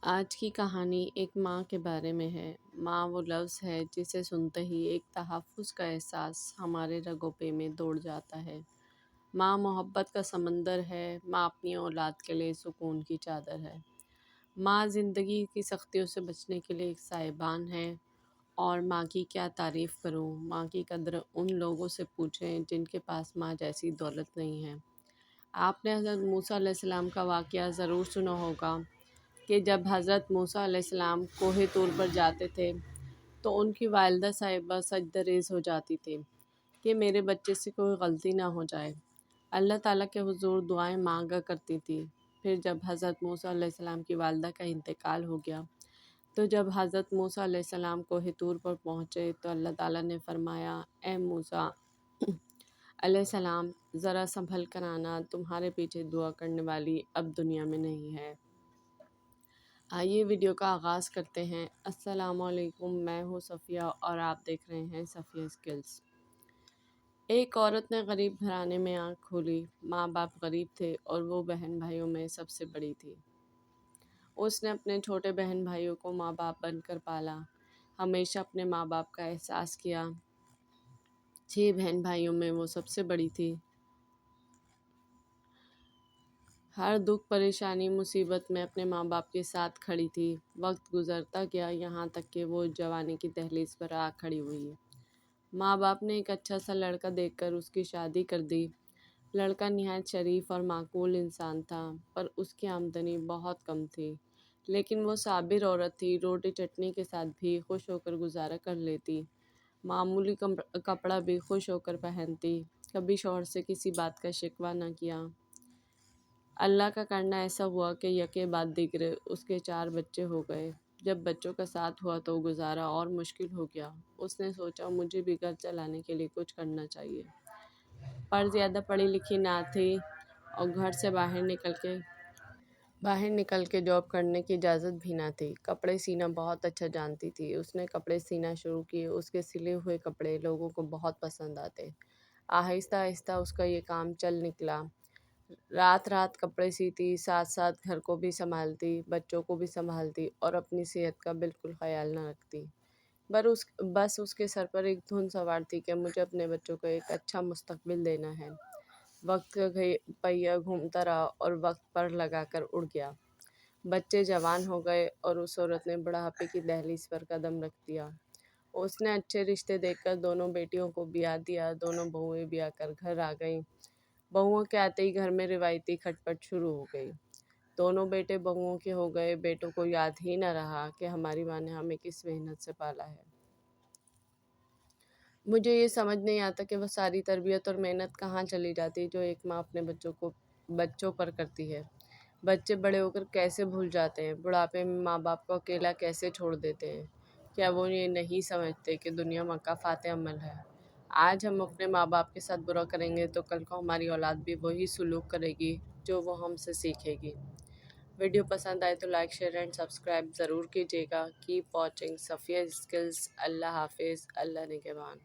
آج کی کہانی ایک ماں کے بارے میں ہے۔ ماں وہ لفظ ہے جسے سنتے ہی ایک تحفظ کا احساس ہمارے رگوں پہ میں دوڑ جاتا ہے۔ ماں محبت کا سمندر ہے، ماں اپنی اولاد کے لیے سکون کی چادر ہے۔ ماں زندگی کی سختیوں سے بچنے کے لیے ایک سائبان ہے، اور ماں کی کیا تعریف کروں۔ ماں کی قدر ان لوگوں سے پوچھیں جن کے پاس ماں جیسی دولت نہیں ہے۔ آپ نے حضرت موسیٰ علیہ السلام کا واقعہ ضرور سنا ہوگا کہ جب حضرت موسیٰ علیہ السلام کوہ طور پر جاتے تھے تو ان کی والدہ صاحبہ سجدہ ریز ہو جاتی تھی کہ میرے بچے سے کوئی غلطی نہ ہو جائے۔ اللہ تعالیٰ کے حضور دعائیں مانگا کرتی تھی۔ پھر جب حضرت موسیٰ علیہ السلام کی والدہ کا انتقال ہو گیا تو جب حضرت موسیٰ علیہ السلام کوہ طور پر پہنچے تو اللہ تعالیٰ نے فرمایا، اے موسیٰ علیہ السلام، ذرا سنبھل کر آنا، تمہارے پیچھے دعا کرنے والی اب دنیا میں نہیں ہے۔ آئیے ویڈیو کا آغاز کرتے ہیں۔ السلام علیکم، میں ہوں صفیہ اور آپ دیکھ رہے ہیں صفیہ اسکلز۔ ایک عورت نے غریب گھرانے میں آنکھ کھولی۔ ماں باپ غریب تھے اور وہ بہن بھائیوں میں سب سے بڑی تھی۔ اس نے اپنے چھوٹے بہن بھائیوں کو ماں باپ بن کر پالا، ہمیشہ اپنے ماں باپ کا احساس کیا۔ 6 بہن بھائیوں میں وہ سب سے بڑی تھی۔ ہر دکھ پریشانی مصیبت میں اپنے ماں باپ کے ساتھ کھڑی تھی۔ وقت گزرتا گیا، یہاں تک کہ وہ جوانی کی دہلیز پر آ کھڑی ہوئی۔ ماں باپ نے ایک اچھا سا لڑکا دیکھ کر اس کی شادی کر دی۔ لڑکا نہایت شریف اور معقول انسان تھا، پر اس کی آمدنی بہت کم تھی۔ لیکن وہ صابر عورت تھی، روٹی چٹنی کے ساتھ بھی خوش ہو کر گزارا کر لیتی۔ معمولی کپڑا بھی خوش ہو کر پہنتی، کبھی شوہر سے کسی بات کا شکوہ نہ کیا۔ اللہ کا کرنا ایسا ہوا کہ یکے بعد دیگرے اس کے 4 بچے ہو گئے۔ جب بچوں کا ساتھ ہوا تو گزارا اور مشکل ہو گیا۔ اس نے سوچا مجھے بھی گھر چلانے کے لیے کچھ کرنا چاہیے، پر زیادہ پڑھی لکھی نہ تھی اور گھر سے باہر نکل کے جاب کرنے کی اجازت بھی نہ تھی۔ کپڑے سینا بہت اچھا جانتی تھی۔ اس نے کپڑے سینا شروع کیے۔ اس کے سلے ہوئے کپڑے لوگوں کو بہت پسند آتے۔ آہستہ آہستہ اس کا یہ کام چل نکلا۔ رات رات کپڑے سیتی، ساتھ ساتھ گھر کو بھی سنبھالتی، بچوں کو بھی سنبھالتی اور اپنی صحت کا بالکل خیال نہ رکھتی۔ بس اس کے سر پر ایک دھن سوار تھی کہ مجھے اپنے بچوں کو ایک اچھا مستقبل دینا ہے۔ وقت کا پہیہ گھومتا رہا اور وقت پر لگا کر اڑ گیا۔ بچے جوان ہو گئے اور اس عورت نے بڑھاپے کی دہلیز پر قدم رکھ دیا۔ اس نے اچھے رشتے دیکھ کر دونوں بیٹیوں کو بیاہ دیا۔ دونوں بہویں بیاہ کر گھر آ گئیں۔ بہوؤں کے آتے ہی گھر میں روایتی کھٹ پٹ شروع ہو گئی۔ دونوں بیٹے بہوؤں کے ہو گئے۔ بیٹوں کو یاد ہی نہ رہا کہ ہماری ماں نے ہمیں کس محنت سے پالا ہے۔ مجھے یہ سمجھ نہیں آتا کہ وہ ساری تربیت اور محنت کہاں چلی جاتی جو ایک ماں اپنے بچوں پر کرتی ہے۔ بچے بڑے ہو کر کیسے بھول جاتے ہیں، بڑھاپے میں ماں باپ کو اکیلا کیسے چھوڑ دیتے ہیں۔ کیا وہ یہ نہیں سمجھتے کہ دنیا مکافات عمل ہے؟ آج ہم اپنے ماں باپ کے ساتھ برا کریں گے تو کل کو ہماری اولاد بھی وہی سلوک کرے گی جو وہ ہم سے سیکھے گی۔ ویڈیو پسند آئے تو لائک، شیئر اینڈ سبسکرائب ضرور کیجیے گا۔ Keep watching Safiya skills. اللہ حافظ، اللہ نگہبان۔